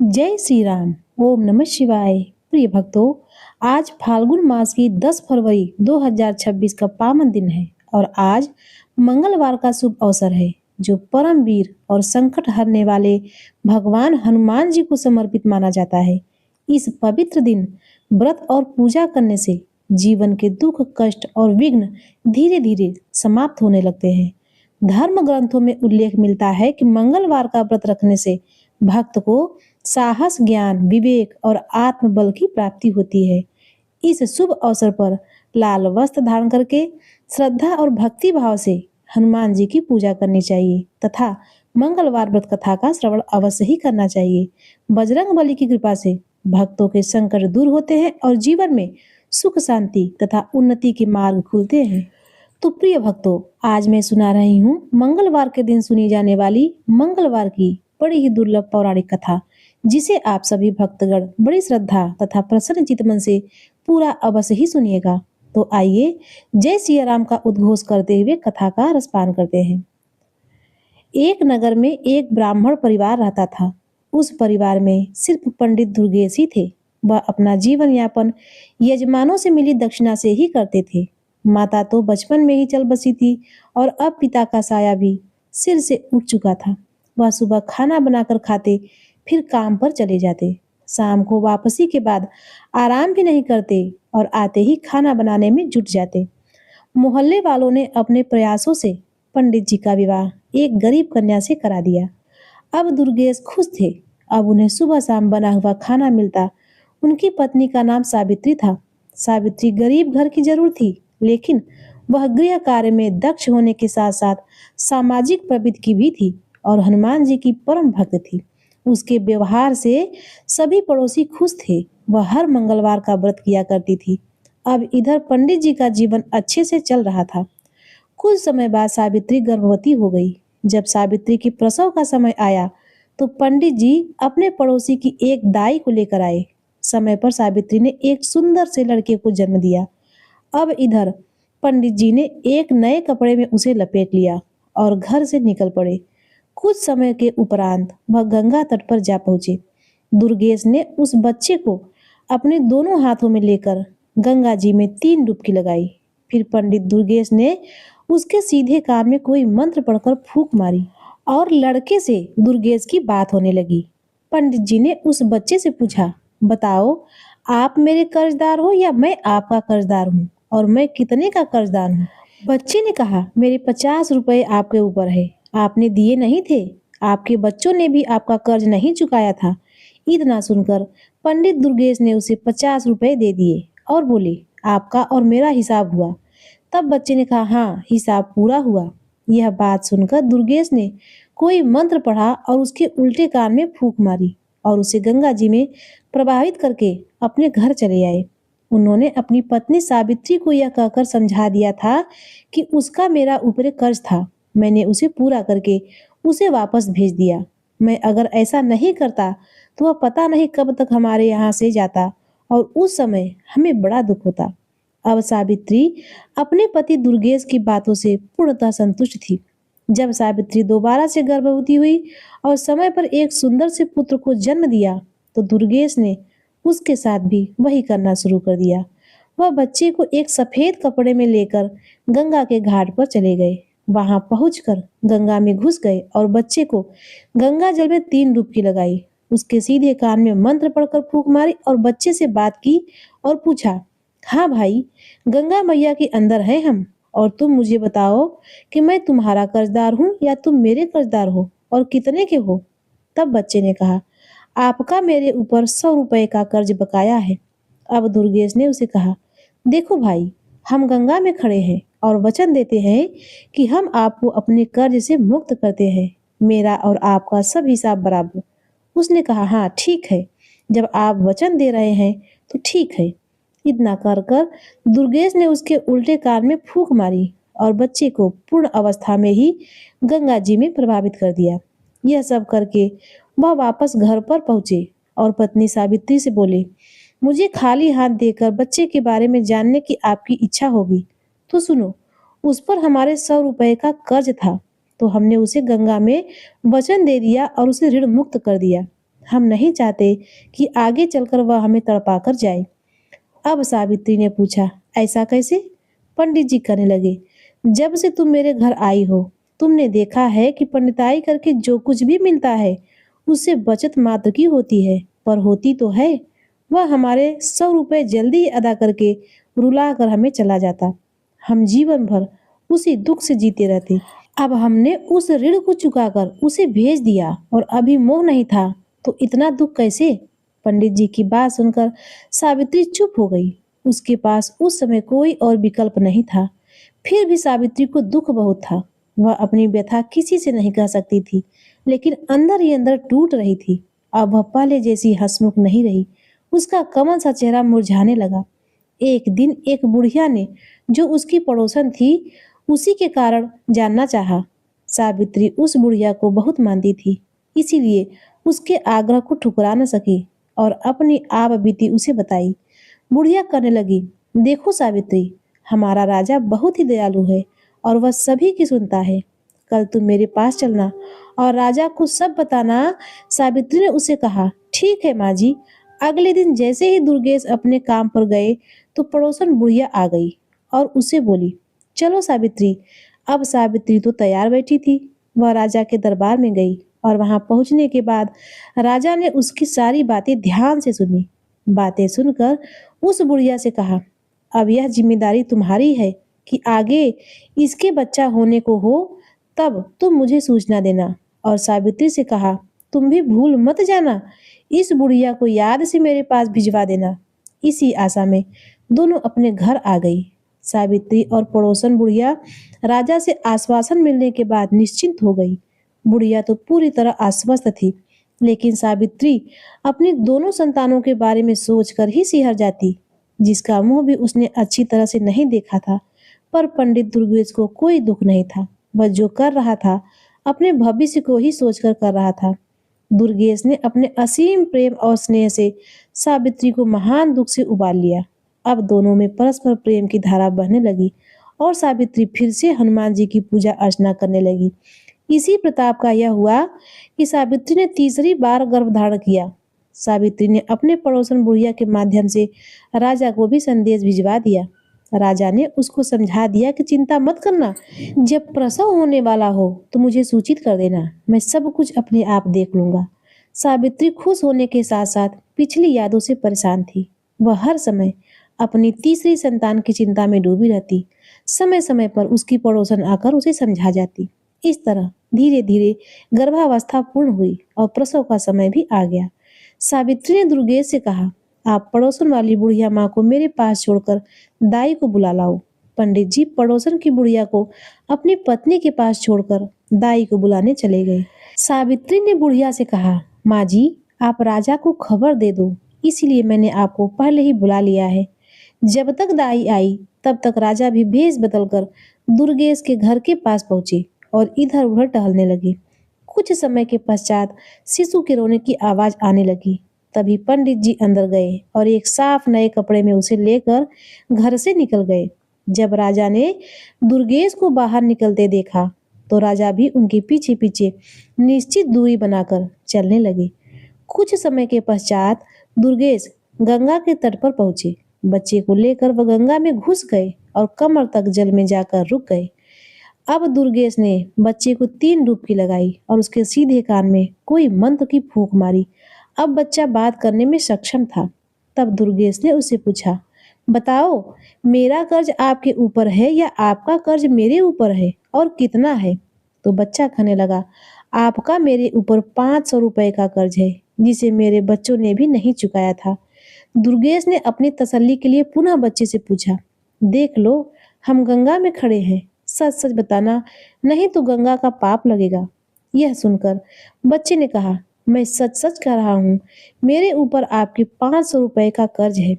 जय श्री राम। ओम नमः शिवाय। प्रिय भक्तों, आज फाल्गुन मास की 10 फरवरी 2026 का पावन दिन है और आज मंगलवार का शुभ अवसर है जो परम वीर और संकट हरने वाले भगवान हनुमान जी को समर्पित माना जाता है। इस पवित्र दिन व्रत और पूजा करने से जीवन के दुख, कष्ट और विघ्न धीरे धीरे समाप्त होने लगते हैं। धर्म ग्रंथों में उल्लेख मिलता है कि मंगलवार का व्रत रखने से भक्त को साहस, ज्ञान, विवेक और आत्मबल की प्राप्ति होती है। इस शुभ अवसर पर लाल वस्त्र धारण करके श्रद्धा और भक्ति भाव से हनुमान जी की पूजा करनी चाहिए तथा मंगलवार व्रत कथा का श्रवण अवश्य ही करना चाहिए। बजरंग बली की कृपा से भक्तों के संकट दूर होते हैं और जीवन में सुख, शांति तथा उन्नति के मार्ग खुलते हैं। तो प्रिय भक्तों, आज मैं सुना रही हूँ मंगलवार के दिन सुनी जाने वाली मंगलवार की बड़ी ही दुर्लभ पौराणिक कथा, जिसे आप सभी भक्तगण बड़ी श्रद्धा तथा प्रसन्न चित्त मन से पूरा अवश्य ही सुनिएगा। तो आइए जय सिया राम का उद्घोष करते हुए कथा का रसपान करते हैं। एक नगर में एक ब्राह्मण परिवार रहता था। उस परिवार में सिर्फ पंडित दुर्गेश ही थे। वह अपना जीवन यापन यजमानों से मिली दक्षिणा से ही करते थे। माता तो बचपन में ही चल बसी थी और अब पिता का साया भी सिर से उठ चुका था। वह सुबह खाना बनाकर खाते, फिर काम पर चले जाते। शाम को वापसी के बाद आराम भी नहीं करते और आते ही खाना बनाने में जुट जाते। मोहल्ले वालों ने अपने प्रयासों से पंडित जी का विवाह एक गरीब कन्या से करा दिया। अब दुर्गेश खुश थे। अब उन्हें सुबह शाम बना हुआ खाना मिलता। उनकी पत्नी का नाम सावित्री था। सावित्री गरीब घर की जरूर थी, लेकिन वह गृह कार्य में दक्ष होने के साथ साथ सामाजिक प्रवृत्ति की भी थी और हनुमान जी की परम भक्त थी। उसके व्यवहार से सभी पड़ोसी खुश थे। वह हर मंगलवार का व्रत किया करती थी। अब इधर पंडित जी का जीवन अच्छे से चल रहा था। कुछ समय बाद सावित्री गर्भवती हो गई। जब सावित्री की प्रसव का समय आया तो पंडित जी अपने पड़ोसी की एक दाई को लेकर आए। समय पर सावित्री ने एक सुंदर से लड़के को जन्म दिया। अब इधर पंडित जी ने एक नए कपड़े में उसे लपेट लिया और घर से निकल पड़े। कुछ समय के उपरांत वह गंगा तट पर जा पहुंचे। दुर्गेश ने उस बच्चे को अपने दोनों हाथों में लेकर गंगा जी में 3 डुबकी लगाई। फिर पंडित दुर्गेश ने उसके सीधे कान में कोई मंत्र पढ़कर फूंक मारी और लड़के से दुर्गेश की बात होने लगी। पंडित जी ने उस बच्चे से पूछा, बताओ, आप मेरे कर्जदार हो या मैं आपका कर्जदार हूँ, और मैं कितने का कर्जदार हूँ? बच्चे ने कहा, मेरे 50 रुपए आपके ऊपर है, आपने दिए नहीं थे। आपके बच्चों ने भी आपका कर्ज नहीं चुकाया था। इतना सुनकर पंडित दुर्गेश ने उसे 50 रुपए दे दिए और बोले, आपका और मेरा हिसाब हुआ। तब बच्चे ने कहा, हाँ, हिसाब पूरा हुआ। यह बात सुनकर दुर्गेश ने कोई मंत्र पढ़ा और उसके उल्टे कान में फूंक मारी और उसे गंगा जी में प्रवाहित करके अपने घर चले आए। उन्होंने अपनी पत्नी सावित्री को यह कहकर समझा दिया था कि उसका मेरा ऊपर कर्ज था, मैंने उसे पूरा करके उसे वापस भेज दिया। मैं अगर ऐसा नहीं करता तो वह पता नहीं कब तक हमारे यहाँ से जाता और उस समय हमें बड़ा दुख होता। अब सावित्री अपने पति दुर्गेश की बातों से पूर्णतः संतुष्ट थी। जब सावित्री दोबारा से गर्भवती हुई और समय पर एक सुंदर से पुत्र को जन्म दिया तो दुर्गेश ने उसके साथ भी वही करना शुरू कर दिया। वह बच्चे को एक सफेद कपड़े में लेकर गंगा के घाट पर चले गए। वहां पहुंचकर गंगा में घुस गए और बच्चे को गंगा जल में 3 डुबकी लगाई। उसके सीधे कान में मंत्र पढ़कर फूंक मारी और बच्चे से बात की और पूछा, हाँ भाई, गंगा मैया के अंदर है हम, और तुम मुझे बताओ कि मैं तुम्हारा कर्जदार हूँ या तुम मेरे कर्जदार हो और कितने के हो? तब बच्चे ने कहा, आपका मेरे ऊपर 100 रुपए का कर्ज बकाया है। अब दुर्गेश ने उसे कहा, देखो भाई, हम गंगा में खड़े हैं और वचन देते हैं कि हम आपको अपने कर्ज से मुक्त करते हैं। मेरा और आपका सब हिसाब बराबर। उसने कहा, हाँ ठीक है, जब आप वचन दे रहे हैं तो ठीक है। इतना कर कर दुर्गेश ने उसके उल्टे कान में फूंक मारी और बच्चे को पूर्ण अवस्था में ही गंगा जी में प्रभावित कर दिया। यह सब करके वह वापस घर पर पहुंचे और पत्नी सावित्री से बोले, मुझे खाली हाथ देकर बच्चे के बारे में जानने की आपकी इच्छा होगी तो सुनो, उस पर हमारे 100 रुपए का कर्ज था तो हमने उसे गंगा में वचन दे दिया और उसे ऋण मुक्त कर दिया। हम नहीं चाहते कि आगे चलकर वह हमें तड़पा कर जाए। अब सावित्री ने पूछा, ऐसा कैसे? पंडित जी कहने लगे, जब से तुम मेरे घर आई हो, तुमने देखा है कि पंडिताई करके जो कुछ भी मिलता है, उससे बचत मात्र की होती है, पर होती तो है। वह हमारे 100 रुपए जल्दी ही अदा करके रुला कर हमें चला जाता। हम जीवन भर उसी दुख से जीते रहते। अब हमने उस ऋण को चुकाकर उसे भेज दिया और अभी मोह नहीं था, तो इतना दुख कैसे? पंडित जी की बात सुनकर सावित्री चुप हो गई। उसके पास उस समय कोई और विकल्प नहीं था। फिर भी सावित्री को दुख बहुत था। वह अपनी व्यथा किसी से नहीं कह सकती थी, लेकिन अंदर ही अंदर टूट रही थी। अब वह पहले जैसी हंसमुख नहीं रही। उसका कमल सा चेहरा मुरझाने लगा। एक दिन एक बुढ़िया ने, जो उसकी पड़ोसन थी, उसी के कारण जानना चाहा। सावित्री उस बुढ़िया को बहुत मानती थी, इसीलिए उसके आग्रह को ठुकरा न सकी और अपनी आप बीती उसे बताई। बुढ़िया कहने लगी, देखो सावित्री, हमारा राजा बहुत ही दयालु है और वह सभी की सुनता है। कल तुम मेरे पास चलना और राजा को सब बताना। सावित्री ने उसे कहा, ठीक है माँ जी। अगले दिन जैसे ही दुर्गेश अपने काम पर गए, तो पड़ोसन बुढ़िया आ गई और उसे बोली, चलो सावित्री। अब सावित्री तो तैयार बैठी थी। वह राजा के दरबार में गई और वहां पहुंचने के बाद राजा ने उसकी सारी बातें ध्यान से सुनी। बातें सुनकर उस बुढ़िया से कहा, अब यह जिम्मेदारी तुम्हारी है कि आगे इसके बच्चा होने को हो तब तुम मुझे सूचना देना। और सावित्री से कहा, तुम भी भूल मत जाना, इस बुढ़िया को याद से मेरे पास भिजवा देना। इसी आशा में दोनों अपने घर आ गई। सावित्री और पड़ोसन बुढ़िया राजा से आश्वासन मिलने के बाद निश्चिंत हो गई। बुढ़िया तो पूरी तरह आश्वस्त थी, लेकिन सावित्री अपनी दोनों संतानों के बारे में सोचकर ही सिहर जाती, जिसका मुंह भी उसने अच्छी तरह से नहीं देखा था। पर पंडित दुर्गेश को कोई दुख नहीं था। वह जो कर रहा था, अपने भविष्य को ही सोचकर कर रहा था। दुर्गेश ने अपने असीम प्रेम और स्नेह से सावित्री को महान दुख से उबाल लिया। अब दोनों में परस्पर प्रेम की धारा बहने लगी और सावित्री फिर से हनुमान जी की पूजा अर्चना करने लगी। इसी प्रताप का यह हुआ कि सावित्री ने तीसरी बार गर्भ धारण किया। सावित्री ने अपने पड़ोसन बुढ़िया के माध्यम से राजा को भी संदेश भिजवा दिया। राजा ने उसको समझा दिया कि चिंता मत करना, जब प्रसव होने वाला हो तो मुझे सूचित कर देना, मैं सब कुछ अपने आप देख लूंगा। सावित्री खुश होने के साथ साथ पिछली यादों से परेशान थी। वह हर समय अपनी तीसरी संतान की चिंता में डूबी रहती। समय समय पर उसकी पड़ोसन आकर उसे समझा जाती। इस तरह धीरे धीरे गर्भावस्था पूर्ण हुई और प्रसव का समय भी आ गया। सावित्री ने दुर्गेश से कहा, आप पड़ोसन वाली बुढ़िया माँ को मेरे पास छोड़कर दाई को बुला लाओ। पंडित जी पड़ोसन की बुढ़िया को अपनी पत्नी के पास छोड़कर दाई को बुलाने चले गए। सावित्री ने बुढ़िया से कहा, माँ जी, आप राजा को खबर दे दो, इसीलिए मैंने आपको पहले ही बुला लिया है। जब तक दाई आई तब तक राजा भी भेष बदलकर दुर्गेश के घर के पास पहुंचे और इधर उधर टहलने लगे। कुछ समय के पश्चात शिशु के रोने की आवाज आने लगी। तभी पंडित जी अंदर गए और एक साफ नए कपड़े में उसे लेकर घर से निकल गए। जब राजा ने दुर्गेश को बाहर निकलते देखा, तो राजा भी उनके पीछे पीछे निश्चित दूरी बनाकर चलने लगे। कुछ समय के पश्चात दुर्गेश गंगा के तट पर पहुंचे। बच्चे को लेकर वह गंगा में घुस गए और कमर तक जल में जाकर रुक गए। अब दुर्गेश ने बच्चे को 3 डुबकी लगाई और उसके सीधे कान में कोई मंत्र की फूंक मारी। अब बच्चा बात करने में सक्षम था। तब दुर्गेश ने उससे पूछा, बताओ, मेरा कर्ज आपके ऊपर है या आपका कर्ज मेरे ऊपर है और कितना है? तो बच्चा कहने लगा, आपका मेरे ऊपर 500 रुपए का कर्ज है, जिसे मेरे बच्चों ने भी नहीं चुकाया था। दुर्गेश ने अपनी तसल्ली के लिए पुनः बच्चे से पूछा, देख लो, हम गंगा में खड़े हैं, सच सच बताना, नहीं तो गंगा का पाप लगेगा। यह सुनकर बच्चे ने कहा, मैं सच सच कह रहा हूँ, मेरे ऊपर आपके 500 रुपए का कर्ज है।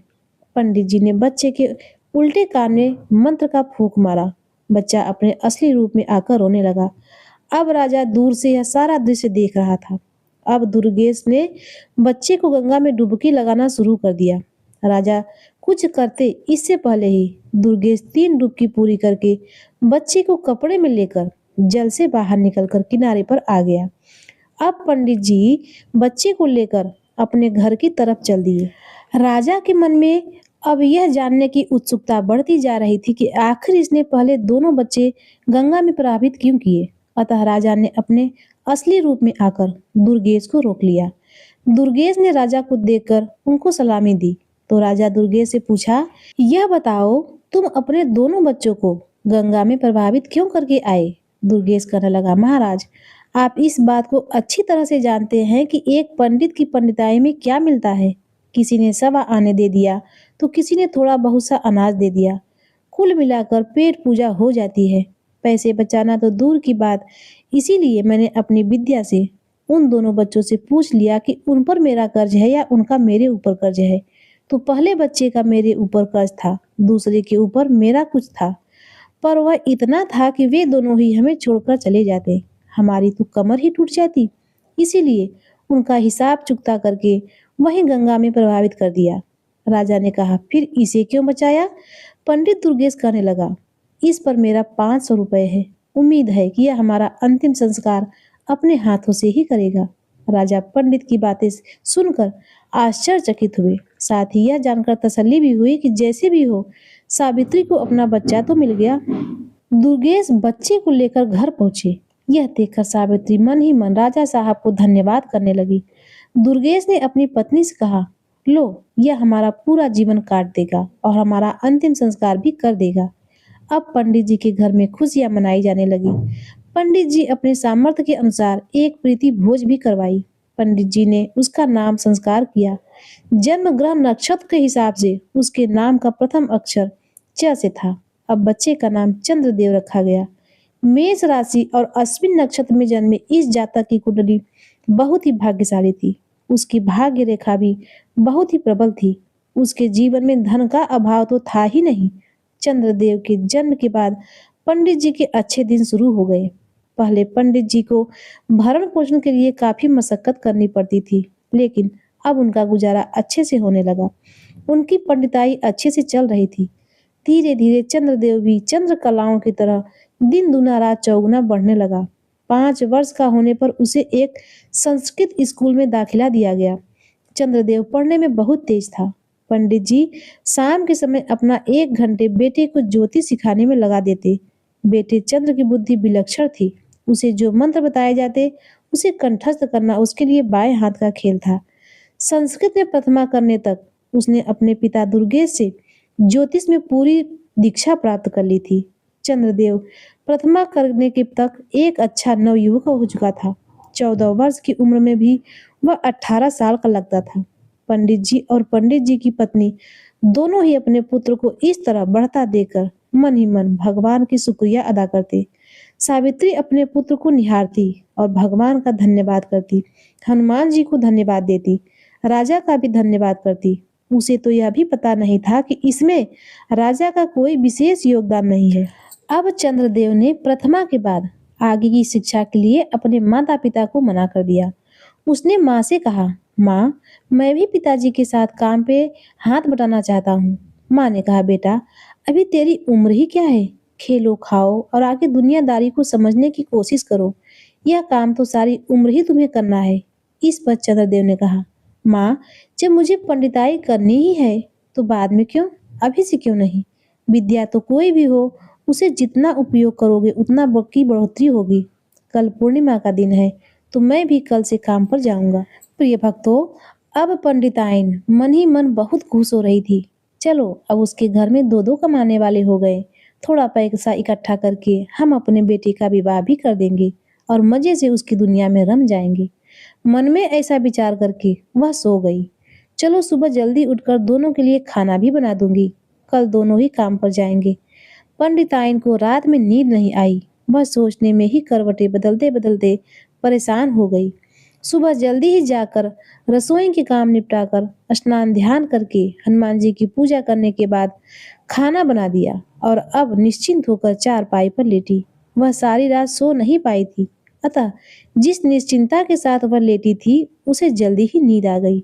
पंडित जी ने बच्चे के उल्टे कान में मंत्र का फूंक मारा। बच्चा अपने असली रूप में आकर रोने लगा। अब राजा दूर से यह सारा दृश्य देख रहा था। अब दुर्गेश ने बच्चे को गंगा में डुबकी लगाना शुरू कर दिया। राजा कुछ करते इससे पहले ही दुर्गेश 3 डुबकी पूरी करके बच्चे को कपड़े में लेकर जल से बाहर निकलकर किनारे पर आ गया अब पंडित जी बच्चे को लेकर अपने घर की तरफ चल दिए। राजा के मन में अब यह जानने की उत्सुकता बढ़ती जा रही थी कि आखिर इसने पहले दोनों बच्चे गंगा में प्रवाहित क्यों किए। अतः राजा ने अपने असली रूप में आकर दुर्गेश को रोक लिया। दुर्गेश ने राजा को देखकर उनको सलामी दी। तो राजा दुर्गेश से पूछा, यह बताओ तुम अपने दोनों बच्चों को गंगा में प्रभावित क्यों करके आए। दुर्गेश कहने लगा, महाराज आप इस बात को अच्छी तरह से जानते हैं कि एक पंडित की पंडिताई में क्या मिलता है। किसी ने सवा आने दे दिया तो किसी ने थोड़ा बहुत सा अनाज दे दिया, कुल मिलाकर पेट पूजा हो जाती है। पैसे बचाना तो दूर की बात, इसीलिए मैंने अपनी विद्या से उन दोनों बच्चों से पूछ लिया कि उन पर मेरा कर्ज है या उनका मेरे ऊपर कर्ज है। तो पहले बच्चे का मेरे ऊपर कर्ज था, दूसरे के ऊपर मेरा कुछ था, पर वह इतना था कि वे दोनों ही हमें छोड़कर चले जाते, हमारी तो कमर ही टूट जाती। इसीलिए उनका हिसाब चुकता करके वहीं गंगा में प्रभावित कर दिया। राजा ने कहा, फिर इसे क्यों बचाया। पंडित दुर्गेश कहने लगा, इस पर मेरा 500 रुपए है, उम्मीद है कि यह हमारा अंतिम संस्कार अपने हाथों से ही करेगा। राजा पंडित की बातें सुनकर आश्चर्यचकित हुए, साथ ही यह जानकर तसल्ली भी हुई कि जैसे भी हो सावित्री को अपना बच्चा तो मिल गया। दुर्गेश बच्चे को लेकर घर पहुंचे। यह देखकर सावित्री मन ही मन राजा साहब को धन्यवाद करने लगी। दुर्गेश ने अपनी पत्नी से कहा, लो यह हमारा पूरा जीवन काट देगा और हमारा अंतिम संस्कार भी कर देगा। अब पंडित जी के घर में खुशियां मनाई जाने लगी। पंडित जी अपने सामर्थ्य के अनुसार एक प्रीति भोज भी करवाई। पंडित जी ने उसका नाम संस्कार किया। जन्म ग्रह नक्षत्र के हिसाब से उसके नाम का प्रथम अक्षर च से था। अब बच्चे का नाम चंद्रदेव रखा गया। मेष राशि और अश्विन नक्षत्र में जन्मे इस जातक की कुंडली बहुत ही भाग्यशाली थी। उसकी भाग्य रेखा भी बहुत ही प्रबल थी। उसके जीवन में धन का अभाव तो था ही नहीं। चंद्रदेव के जन्म के बाद पंडित जी के अच्छे दिन शुरू हो गए। पहले पंडित जी को भरण पोषण के लिए काफी मशक्कत करनी पड़ती थी, लेकिन अब उनका गुजारा अच्छे से होने लगा। उनकी पंडिताई अच्छे से चल रही थी। धीरे धीरे चंद्रदेव भी चंद्र कलाओं की तरह दिन दुना रात चौगुना बढ़ने लगा। 5 वर्ष का होने पर उसे एक संस्कृत स्कूल में दाखिला दिया गया। चंद्रदेव पढ़ने में बहुत तेज था। पंडित जी शाम के समय अपना 1 घंटे बेटे को ज्योतिष सिखाने में लगा देते। बेटे चंद्र की बुद्धि विलक्षण थी। उसे जो मंत्र बताए जाते उसे कंठस्थ करना उसके लिए बाएं हाथ का खेल था। संस्कृत में प्रथमा करने तक उसने अपने पिता दुर्गेश से ज्योतिष में पूरी दीक्षा प्राप्त कर ली थी। चंद्रदेव प्रथमा करने के तक एक अच्छा नवयुवक हो चुका था। 14 वर्ष की उम्र में भी वह 18 साल का लगता था। पंडित जी और पंडित जी की पत्नी दोनों ही अपने पुत्र को इस तरह बढ़ता देखकर मन ही मन भगवान की शुक्रिया अदा करते। सावित्री अपने पुत्र को निहारती और भगवान का धन्यवाद करती, हनुमान जी को धन्यवाद देती, राजा का भी धन्यवाद करती। उसे तो यह भी पता नहीं था कि इसमें राजा का कोई विशेष योगदान नहीं है। अब चंद्रदेव ने प्रथमा के बाद आगे की शिक्षा के लिए अपने माता पिता को मना कर दिया। उसने माँ से कहा, माँ मैं भी पिताजी के साथ काम पे हाथ बटाना चाहता हूँ। माँ ने कहा, बेटा अभी तेरी उम्र ही क्या है, खेलो खाओ और आगे दुनियादारी को समझने की कोशिश करो। यह काम तो सारी उम्र ही तुम्हें करना है। इस पर चंद्रदेव ने कहा, माँ जब मुझे पंडिताई करनी ही है तो बाद में क्यों, अभी से क्यों नहीं। विद्या तो कोई भी हो, उसे जितना उपयोग करोगे उतना की बढ़ोतरी होगी। कल पूर्णिमा का दिन है तो मैं भी कल से काम पर जाऊंगा। प्रिय भक्तों, अब पंडिताइन मन ही मन बहुत खुश हो रही थी। चलो अब उसके घर में 2-2 कमाने वाले हो गए। थोड़ा पैसा इकट्ठा करके हम अपने बेटे का विवाह भी कर देंगे और मजे से उसकी दुनिया में रम जाएंगे। मन में ऐसा विचार करके वह सो गई। चलो सुबह जल्दी उठकर दोनों के लिए खाना भी बना दूंगी, कल दोनों ही काम पर जाएंगे। पंडिताइन को रात में नींद नहीं आई। वह सोचने में ही करवटें बदलते बदलते परेशान हो गई। सुबह जल्दी ही जाकर रसोई के काम निपटाकर स्नान ध्यान करके हनुमान जी की पूजा करने के बाद खाना बना दिया और अब निश्चिंत होकर चारपाई पर लेटी। वह सारी रात सो नहीं पाई थी, अतः जिस निश्चिंता के साथ वह लेटी थी उसे जल्दी ही नींद आ गई।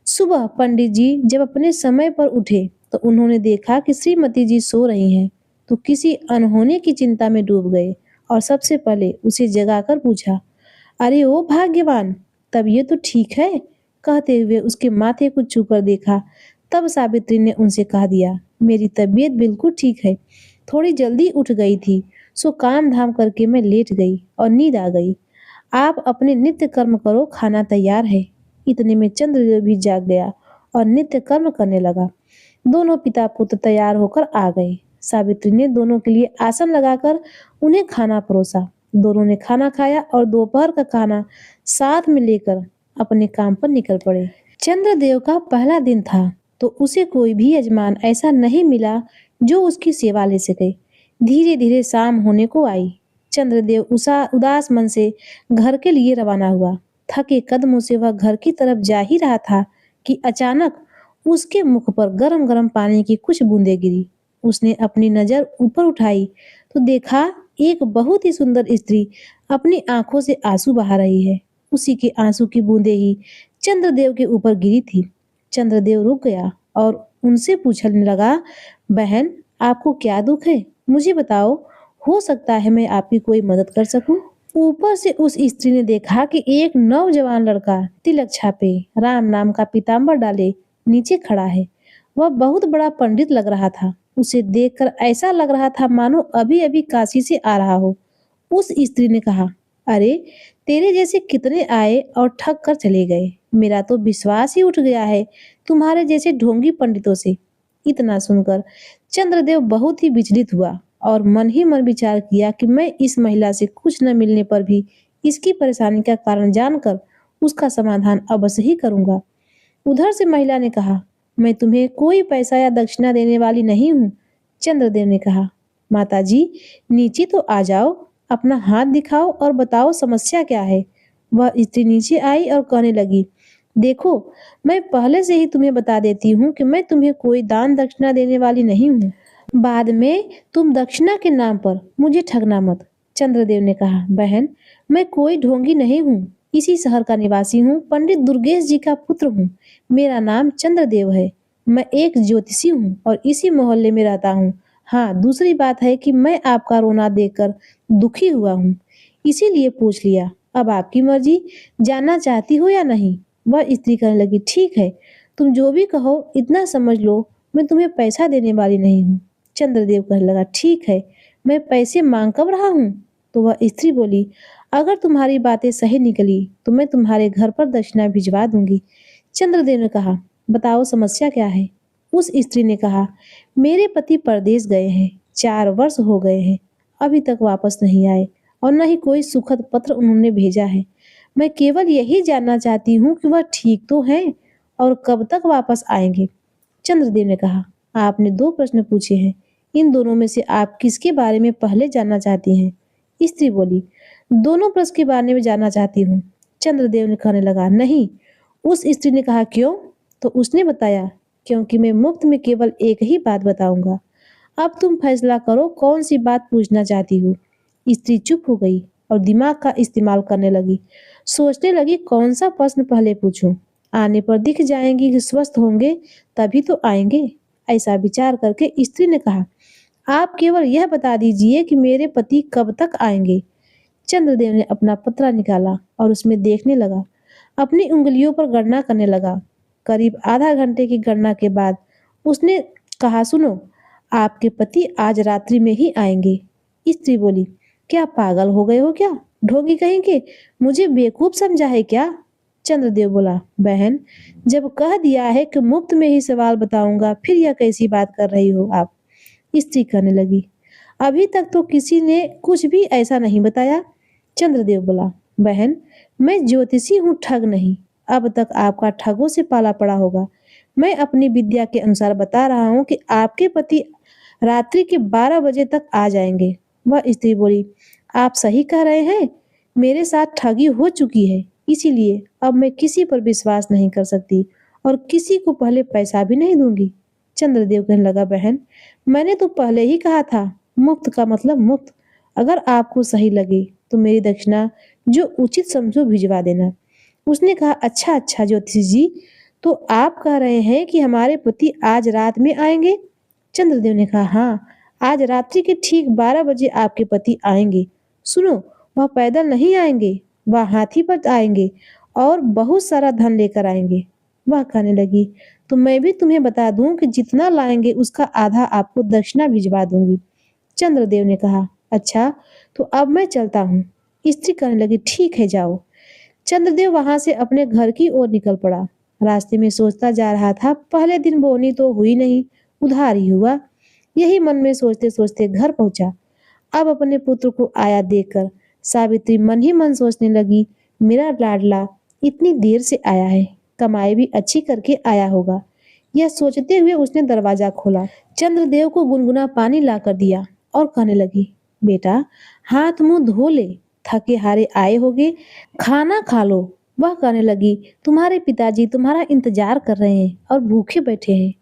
सुबह पंडित जी जब अपने समय पर उठे तो उन्होंने देखा कि श्रीमती जी सो रही हैं, तो किसी अनहोनी की चिंता में डूब गए और सबसे पहले उसे जगाकर पूछा, अरे ओ भाग्यवान, तब ये तो ठीक है। कहते हुए उसके माथे को छू कर देखा। तब सावित्री ने उनसे कह दिया, मेरी तबीयत बिल्कुल ठीक है। थोड़ी जल्दी उठ गई थी, सो काम धाम करके मैं लेट गई और नींद आ गई। आप अपने नित्य कर्म करो, खाना तैयार है। इतने में चंद्रदेव भी जाग गया और नित्य कर्म करने लगा। दोनों पिता पुत्र तैयार होकर आ गए। सावित्री ने दोनों के लिए आसन लगाकर उन्हें खाना परोसा। दोनों ने खाना खाया और दोपहर का खाना साथ में लेकर अपने काम पर निकल पड़े। चंद्रदेव का पहला दिन था, तो उसे कोई भी यजमान ऐसा नहीं मिला जो उसकी सेवा ले सके। धीरे धीरे शाम होने को आई। चंद्रदेव उदास मन से घर के लिए रवाना हुआ। थके कदमों से वह घर की तरफ जा ही रहा था कि अचानक उसके मुख पर गरम गरम पानी की कुछ बूंदें गिरी। उसने अपनी नजर ऊपर उठाई तो देखा एक बहुत ही सुंदर स्त्री अपनी आंखों से आंसू बहा रही है। उसी के आंसू की बूंदें ही चंद्रदेव के ऊपर गिरी थी। चंद्रदेव रुक गया और उनसे पूछने लगा, बहन आपको क्या दुख है? मुझे बताओ, हो सकता है मैं आपकी कोई मदद कर सकूं। ऊपर से उस स्त्री ने देखा कि एक नौजवान लड़का तिलक छापे, राम नाम का पीताम्बर डाले नीचे खड़ा है। वह बहुत बड़ा पंडित लग रहा था। उसे देखकर ऐसा लग रहा था मानो अभी अभी काशी से आ रहा हो। उस स्त्री ने कहा, अरे तेरे जैसे कितने आए और ठग कर चले गए। मेरा तो विश्वास ही उठ गया है तुम्हारे जैसे ढोंगी पंडितों से। इतना सुनकर चंद्रदेव बहुत ही विचलित हुआ और मन ही मन विचार किया कि मैं इस महिला से कुछ न मिलने पर भी इसकी परेशानी का कारण जानकर उसका समाधान अवश्य ही करूंगा। उधर से महिला ने कहा, मैं तुम्हें कोई पैसा या दक्षिणा देने वाली नहीं हूँ। चंद्रदेव ने कहा, माता जी नीचे तो आ जाओ, अपना हाथ दिखाओ और बताओ समस्या क्या है। वह स्त्री नीचे आई और कहने लगी, देखो मैं पहले से ही तुम्हें बता देती हूँ कि मैं तुम्हें कोई दान दक्षिणा देने वाली नहीं हूँ। बाद में तुम दक्षिणा के नाम पर मुझे ठगना मत। चंद्रदेव ने कहा, बहन मैं कोई ढोंगी नहीं हूँ, इसी शहर का निवासी हूँ, पंडित दुर्गेश जी का पुत्र हूँ। मेरा नाम चंद्रदेव है। मैं एक ज्योतिषी हूँ और इसी मोहल्ले में रहता हूँ। हाँ, दूसरी बात है कि मैं आपका रोना देखकर दुखी हुआ हूँ, इसीलिए पूछ लिया। अब आपकी मर्जी, जानना चाहती हो या नहीं। वह स्त्री कहने लगी, ठीक है, तुम जो भी कहो इतना समझ लो, मैं तुम्हें पैसा देने वाली नहीं हूँ। चंद्रदेव कहने लगा, ठीक है, मैं पैसे मांग कब रहा हूँ? तो वह स्त्री बोली, अगर तुम्हारी बातें सही निकली तो मैं तुम्हारे घर पर दक्षिणा भिजवा दूंगी। चंद्रदेव ने कहा, बताओ समस्या क्या है? उस स्त्री ने कहा, मेरे पति परदेश गए हैं, 4 वर्ष हो गए हैं, अभी तक वापस नहीं आए और न ही कोई सुखद पत्र उन्होंने भेजा है। मैं केवल यही जानना चाहती हूँ कि वह ठीक तो हैं और कब तक वापस आएंगे। चंद्रदेव ने कहा, आपने 2 प्रश्न पूछे हैं, इन दोनों में से आप किसके बारे में पहले जानना चाहती हैं? स्त्री बोली, दोनों प्रश्न के बारे में जानना चाहती हूँ। चंद्रदेव ने कहने लगा, नहीं। उस स्त्री ने कहा, क्यों? तो उसने बताया, क्योंकि मैं मुफ्त में केवल एक ही बात बताऊंगा। अब तुम फैसला करो कौन सी बात पूछना चाहती हो। स्त्री चुप हो गई और दिमाग का इस्तेमाल करने लगी। सोचने लगी कौन सा प्रश्न पहले पूछूं। आने पर दिख जाएंगी कि स्वस्थ होंगे तभी तो आएंगे। ऐसा विचार करके स्त्री ने कहा, आप केवल यह बता दीजिए कि मेरे पति कब तक आएंगे। चंद्रदेव ने अपना पत्रा निकाला और उसमें देखने लगा। अपनी उंगलियों पर गणना करने लगा। करीब आधा घंटे की गणना के बाद उसने कहा, सुनो, आपके पति आज रात्रि में ही आएंगे। स्त्री बोली, क्या पागल हो गए हो क्या? ढोंगी कहेंगे, मुझे बेवकूफ समझा है क्या? चंद्रदेव बोला, बहन जब कह दिया है कि मुफ्त में ही सवाल बताऊंगा, फिर यह कैसी बात कर रही हो आप? स्त्री कहने लगी, अभी तक तो किसी ने कुछ भी ऐसा नहीं बताया। चंद्रदेव बोला, बहन मैं ज्योतिषी हूँ, ठग नहीं। अब तक आपका ठगों से पाला पड़ा होगा। मैं अपनी विद्या के अनुसार बता रहा हूँ कि आपके पति रात्रि के 12 बजे तक आ जाएंगे। वह स्त्री बोली, आप सही कह रहे हैं, मेरे साथ ठगी हो चुकी है, इसीलिए अब मैं किसी पर विश्वास नहीं कर सकती और किसी को पहले पैसा भी नहीं दूंगी। चंद्रदेव कहने लगा, बहन मैंने तो पहले ही कहा था, मुफ्त का मतलब मुफ्त। अगर आपको सही लगे तो मेरी दक्षिणा जो उचित समझो भिजवा देना। उसने कहा, अच्छा अच्छा ज्योतिषी जी, तो आप कह रहे हैं कि हमारे पति आज रात में आएंगे? चंद्रदेव ने कहा, हाँ, आज रात्रि के ठीक 12 बजे आपके पति आएंगे। सुनो, वह पैदल नहीं आएंगे, वह हाथी पर आएंगे और बहुत सारा धन लेकर आएंगे। वह कहने लगी, तो मैं भी तुम्हें बता दूं कि जितना लाएंगे उसका आधा आपको दक्षिणा भिजवा दूंगी। चंद्रदेव ने कहा, अच्छा, तो अब मैं चलता हूँ। स्त्री कहने लगी, ठीक है, जाओ। चंद्रदेव वहां से अपने घर की ओर निकल पड़ा। रास्ते में सोचता जा रहा था, पहले दिन बोनी तो हुई नहीं, उधार ही हुआ। यही मन में सोचते सोचते घर पहुंचा। अब अपने पुत्र को आया देखकर सावित्री मन ही मन सोचने लगी, मेरा लाडला इतनी देर से आया है, कमाई भी अच्छी करके आया होगा। यह सोचते हुए उसने दरवाजा खोला, चंद्रदेव को गुनगुना पानी लाकर दिया और कहने लगी, बेटा हाथ मुंह धो ले, थके हारे आए होगे, खाना खा लो। वह कहने लगी, तुम्हारे पिताजी तुम्हारा इंतजार कर रहे हैं और भूखे बैठे हैं।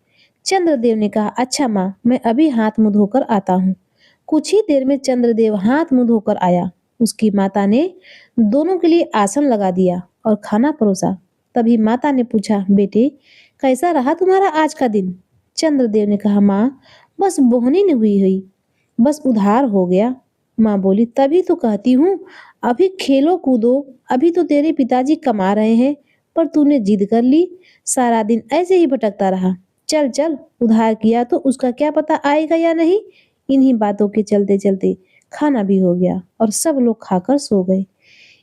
चंद्रदेव ने कहा, अच्छा माँ, मैं अभी हाथ मुंह धोकर आता हूँ। कुछ ही देर में चंद्रदेव हाथ मुंह धोकर आया। उसकी माता ने दोनों के लिए आसन लगा दिया और खाना परोसा। तभी माता ने पूछा, बेटे कैसा रहा तुम्हारा आज का दिन? चंद्रदेव ने कहा, माँ बस बोहनी नहीं हुई, बस उधार हो गया। माँ बोली, तभी तो कहती हूँ अभी खेलो कूदो, अभी तो तेरे पिताजी कमा रहे हैं, पर तूने जिद कर ली, सारा दिन ऐसे ही भटकता रहा। चल चल, उधार किया तो उसका क्या पता आएगा या नहीं। इन्हीं बातों के चलते चलते खाना भी हो गया और सब लोग खाकर सो गए।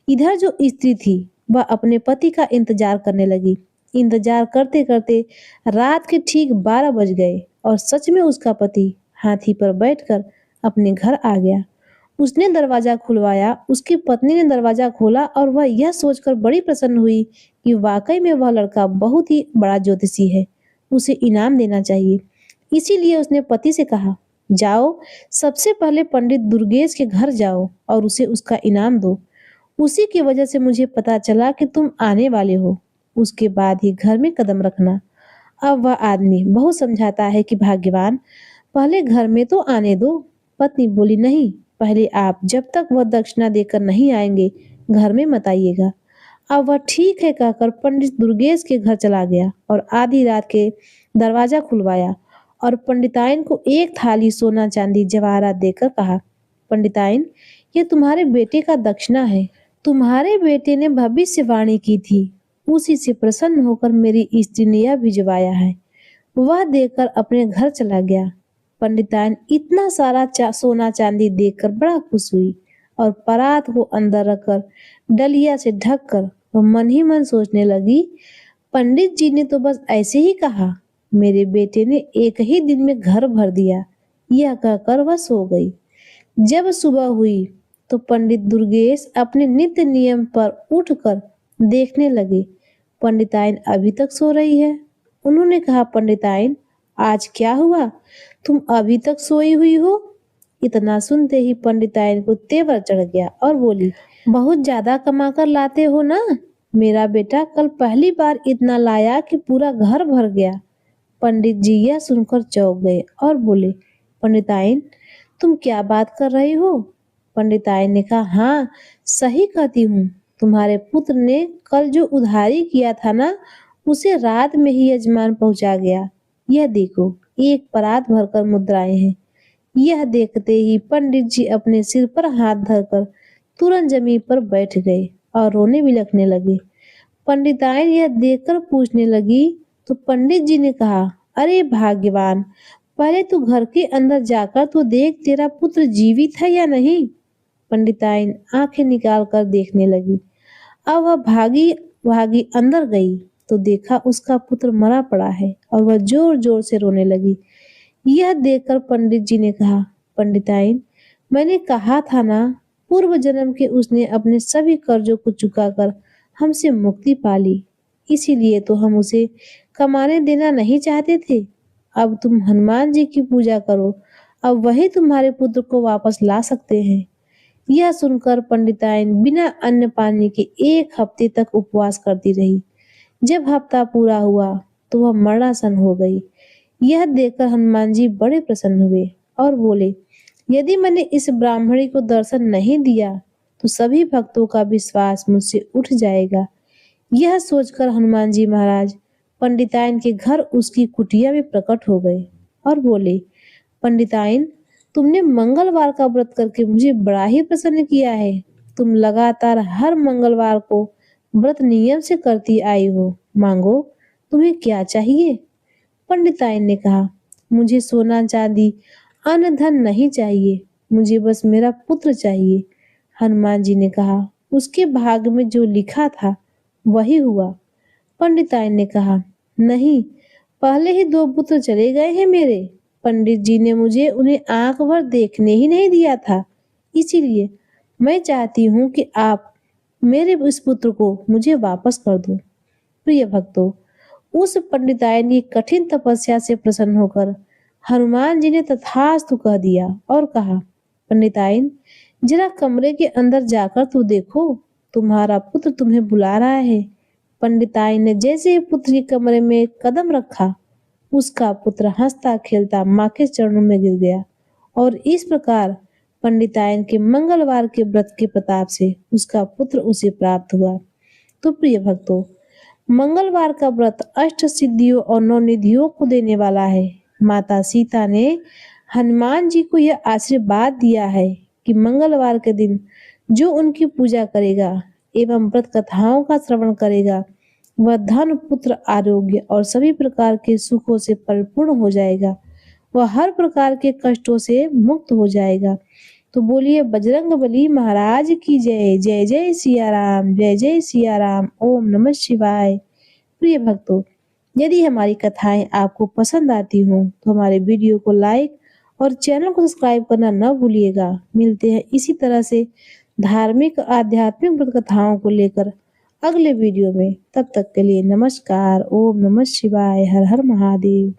इधर जो स्त्री थी वह अपने पति का इंतजार करने लगी। इंतजार करते करते रात के ठीक 12 बज गए और सच में उसका पति हाथी पर बैठकर अपने घर आ गया। उसने दरवाजा खुलवाया, उसकी पत्नी ने दरवाजा खोला और वह यह सोचकर बड़ी प्रसन्न हुई कि वाकई में वह लड़का बहुत ही बड़ा ज्योतिषी है, उसे इनाम देना चाहिए। इसीलिए उसने पति से कहा, जाओ सबसे पहले पंडित दुर्गेश के घर जाओ और उसे उसका इनाम दो। उसी की वजह से मुझे पता चला कि तुम आने वाले हो, उसके बाद ही घर में कदम रखना। अब वह आदमी बहुत समझाता है कि भाग्यवान, पहले घर में तो आने दो। पत्नी बोली, नहीं, पहले आप जब तक वह दक्षिणा देकर नहीं आएंगे घर में मत आइएगा। अब वह ठीक है कहकर पंडित दुर्गेश के घर चला गया और आधी रात के दरवाजा खुलवाया और पंडिताइन को एक थाली सोना चांदी जवाहरात देकर कहा, पंडिताइन ये तुम्हारे बेटे का दक्षिणा है। तुम्हारे बेटे ने भविष्यवाणी की थी, उसी से प्रसन्न होकर मेरी स्त्री ने यह भिजवाया है। वह देकर अपने घर चला गया। पंडिताइन इतना सारा सोना चांदी देखकर बड़ा खुश हुई और परात को अंदर रखकर डलिया से ढककर वह मन ही मन सोचने लगी, पंडित जी ने तो बस ऐसे ही कहा, मेरे बेटे ने एक ही दिन में घर भर दिया। यह कहकर वह सो गई। जब सुबह हुई तो पंडित दुर्गेश अपने नित्य नियम पर उठकर देखने लगे, पंडिताइन अभी तक सो रही है। उन्होंने कहा, पंडिताइन आज क्या हुआ, तुम अभी तक सोई हुई हो? इतना सुनते ही पंडिताइन को तेवर चढ़ गया और बोली, बहुत ज्यादा कमा कर लाते हो ना, मेरा बेटा कल पहली बार इतना लाया कि पूरा घर भर गया। पंडित जी यह सुनकर चौंक गए और बोले, पंडिताइन तुम क्या बात कर रही हो? पंडिताइन ने कहा, हाँ सही कहती हूँ, तुम्हारे पुत्र ने कल जो उधारी किया था ना, उसे रात में ही यजमान पहुंचा गया। यह देखो, एक परात भरकर मुद्राएं हैं। यह देखते ही पंडित जी अपने सिर पर हाथ धरकर तुरंत जमीन पर बैठ गए और रोने भी लगने लगे। पंडिताइन यह देखकर पूछने लगी तो पंडित जी ने कहा, अरे भाग्यवान, पहले तू घर के अंदर जाकर तो देख तेरा पुत्र जीवित है या नहीं। पंडिताइन आंखें निकाल कर देखने लगी। अब वह भागी भागी अंदर गई तो देखा उसका पुत्र मरा पड़ा है और वह जोर जोर से रोने लगी। यह देखकर पंडित जी ने कहा, पंडिताइन मैंने कहा था ना, पूर्व जन्म के उसने अपने सभी कर्जों को चुकाकर हमसे मुक्ति पा ली, इसीलिए तो हम उसे कमाने देना नहीं चाहते थे। अब तुम हनुमान जी की पूजा करो, अब वही तुम्हारे पुत्र को वापस ला सकते हैं। यह सुनकर पंडिताइन बिना अन्न पानी के 1 हफ्ते तक उपवास करती रही। जब हफ्ता पूरा हुआ तो वह मरणासन हो गई। यह देखकर हनुमान जी बड़े प्रसन्न हुए और बोले, यदि मैंने इस ब्राह्मणी को दर्शन नहीं दिया तो सभी भक्तों का विश्वास मुझसे उठ जाएगा। यह सोचकर हनुमान जी महाराज पंडिताइन के घर उसकी कुटिया में प्रकट हो गए और बोले, पंडिताइन तुमने मंगलवार का व्रत करके मुझे बड़ा ही प्रसन्न किया है। तुम लगातार हर मंगलवार को व्रत नियम से करती आई हो। मांगो, तुम्हें क्या चाहिए? पंडिताइन ने कहा, मुझे सोना चांदी अन्न धन नहीं चाहिए, मुझे बस मेरा पुत्र चाहिए। हनुमान जी ने कहा, उसके भाग्य में जो लिखा था वही हुआ। पंडिताइन ने कहा, नहीं, पहले ही 2 पुत्र चले गए हैं मेरे। पंडित जी ने मुझे उन्हें आंख भर देखने ही नहीं दिया था, इसीलिए मैं चाहती हूँ कि आप मेरे इस पुत्र को मुझे वापस कर दो। प्रिय भक्तों, उस पंडिताइन की कठिन तपस्या से प्रसन्न होकर हनुमान जी ने तथास्तु कह दिया और कहा, पंडिताइन, जरा कमरे के अंदर जाकर तो देखो, तुम्हारा पुत्र तुम्हें बुला रहा है। पंडिताइन ने जैसे ही पुत्र के कमरे में कदम रखा, उसका पुत्र हंसता खेलता माँ के चरणों में गिर गया और इस प्रकार पंडिताइन के मंगलवार के व्रत के प्रताप से उसका पुत्र उसे प्राप्त हुआ। तो प्रिय भक्तों, मंगलवार का व्रत अष्ट सिद्धियों और 9 निधियों को देने वाला है। माता सीता ने हनुमान जी को यह आशीर्वाद दिया है कि मंगलवार के दिन जो उनकी पूजा करेगा एवं व्रत कथाओं का श्रवण करेगा, वह धन, पुत्र, आरोग्य और सभी प्रकार के सुखों से परिपूर्ण हो जाएगा। वह हर प्रकार के कष्टों से मुक्त हो जाएगा। तो बोलिए बजरंग बली महाराज की जय। जय जय सिया राम, जय जय सिया राम। ओम नमः शिवाय। प्रिय भक्तों, यदि हमारी कथाएं आपको पसंद आती हों तो हमारे वीडियो को लाइक और चैनल को सब्सक्राइब करना न भूलिएगा। मिलते हैं इसी तरह से धार्मिक आध्यात्मिक व्रत कथाओं को लेकर अगले वीडियो में। तब तक के लिए नमस्कार। ओम नमः शिवाय। हर हर महादेव।